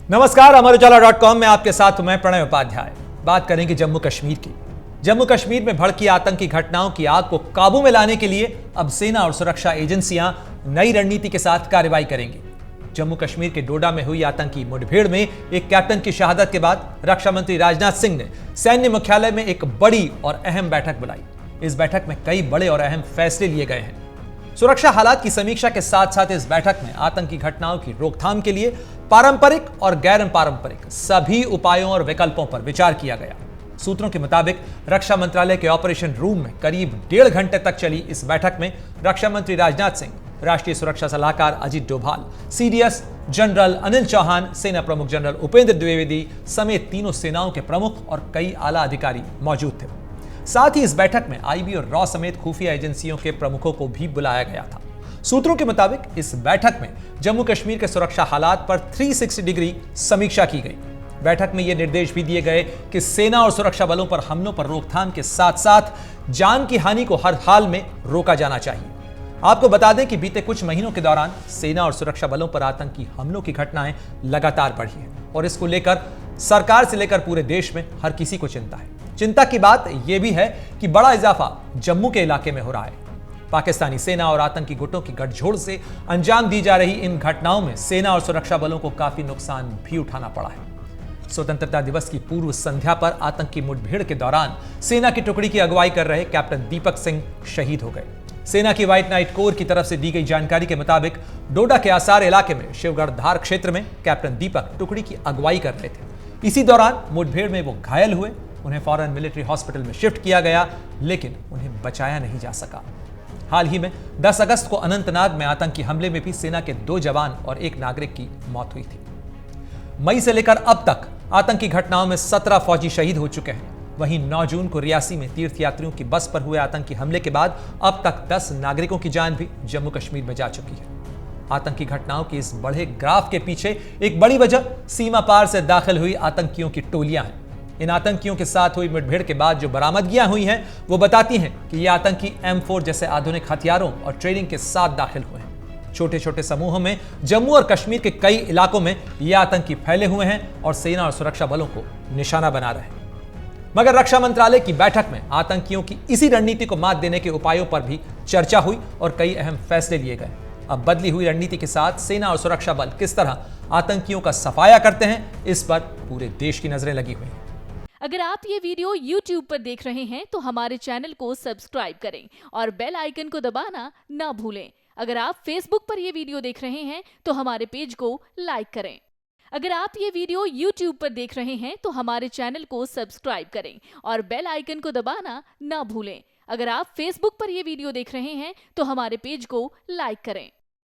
नमस्कार, अमर उजाला.com में आपके साथ मैं प्रणय उपाध्याय। बात करेंगे जम्मू कश्मीर की। जम्मू कश्मीर में भड़की आतंकी घटनाओं की आग को काबू में लाने के लिए अब सेना और सुरक्षा एजेंसियां नई रणनीति के साथ कार्रवाई करेंगी। जम्मू कश्मीर के डोडा में हुई आतंकी मुठभेड़ में एक कैप्टन की शहादत के बाद रक्षा मंत्री राजनाथ सिंह ने सैन्य मुख्यालय में एक बड़ी और अहम बैठक बुलाई। इस बैठक में कई बड़े और अहम फैसले लिए गए हैं। सुरक्षा हालात की समीक्षा के साथ साथ इस बैठक में आतंकी घटनाओं की रोकथाम के लिए पारंपरिक और गैर पारंपरिक सभी उपायों और विकल्पों पर विचार किया गया। सूत्रों के मुताबिक रक्षा मंत्रालय के ऑपरेशन रूम में करीब 1.5 घंटे तक चली इस बैठक में रक्षा मंत्री राजनाथ सिंह, राष्ट्रीय सुरक्षा सलाहकार अजीत डोभाल, सीडीएस जनरल अनिल चौहान, सेना प्रमुख जनरल उपेंद्र द्विवेदी समेत तीनों सेनाओं के प्रमुख और कई आला अधिकारी मौजूद थे। साथ ही इस बैठक में आईबी और रॉ समेत खुफिया एजेंसियों के प्रमुखों को भी बुलाया गया था। सूत्रों के मुताबिक इस बैठक में जम्मू कश्मीर के सुरक्षा हालात पर 360 डिग्री समीक्षा की गई। बैठक में यह निर्देश भी दिए गए कि सेना और सुरक्षा बलों पर हमलों पर रोकथाम के साथ साथ जान की हानि को हर हाल में रोका जाना चाहिए। आपको बता दें कि बीते कुछ महीनों के दौरान सेना और सुरक्षा बलों पर आतंकी हमलों की घटनाएं लगातार बढ़ी हैं और इसको लेकर सरकार से लेकर पूरे देश में हर किसी को चिंता है। चिंता की बात यह भी है कि बड़ा इजाफा जम्मू के इलाके में हो रहा है। पाकिस्तानी सेना और आतंकी गुटों की गठजोड़ से अंजाम दी जा रही इन घटनाओं में सेना और सुरक्षा बलों को काफी नुकसान भी उठाना पड़ा है। स्वतंत्रता दिवस की पूर्व संध्या पर आतंकी मुठभेड़ के दौरान सेना की टुकड़ी की अगुवाई कर रहे कैप्टन दीपक सिंह शहीद हो गए। सेना की व्हाइट नाइट कोर की तरफ से दी गई जानकारी के मुताबिक डोडा के आसार इलाके में शिवगढ़ धार क्षेत्र में कैप्टन दीपक टुकड़ी की अगुवाई कर रहे थे। इसी दौरान मुठभेड़ में वो घायल हुए। उन्हें फौरन मिलिट्री हॉस्पिटल में शिफ्ट किया गया, लेकिन उन्हें बचाया नहीं जा सका। हाल ही में 10 अगस्त को अनंतनाग में आतंकी हमले में भी सेना के 2 जवान और 1 नागरिक की मौत हुई थी। मई से लेकर अब तक आतंकी घटनाओं में 17 फौजी शहीद हो चुके हैं। वहीं 9 जून को रियासी में तीर्थयात्रियों की बस पर हुए आतंकी हमले के बाद अब तक 10 नागरिकों की जान भी जम्मू कश्मीर में जा चुकी है। आतंकी घटनाओं के इस बढ़े ग्राफ के पीछे एक बड़ी वजह सीमा पार से दाखिल हुई आतंकियों की टोलियां हैं। इन आतंकियों के साथ हुई मुठभेड़ के बाद जो बरामदगियां हुई हैं वो बताती हैं कि ये आतंकी M4 जैसे आधुनिक हथियारों और ट्रेनिंग के साथ दाखिल हुए हैं। छोटे छोटे समूहों में जम्मू और कश्मीर के कई इलाकों में ये आतंकी फैले हुए हैं और सेना और सुरक्षा बलों को निशाना बना रहे हैं। मगर रक्षा मंत्रालय की बैठक में आतंकियों की इसी रणनीति को मात देने के उपायों पर भी चर्चा हुई और कई अहम फैसले लिए गए। अब बदली हुई रणनीति के साथ सेना और सुरक्षा बल किस तरह आतंकियों का सफाया करते हैं, इस पर पूरे देश की नजरें लगी हुई हैं। अगर आप ये वीडियो YouTube पर देख रहे हैं तो हमारे चैनल को सब्सक्राइब करें और बेल आइकन को दबाना ना भूलें। अगर आप Facebook पर ये वीडियो देख रहे हैं तो हमारे पेज को लाइक करें। अगर आप ये वीडियो YouTube पर देख रहे हैं तो हमारे चैनल को सब्सक्राइब करें और बेल आइकन को दबाना ना भूलें। अगर आप Facebook पर ये वीडियो देख रहे हैं तो हमारे पेज को लाइक करें।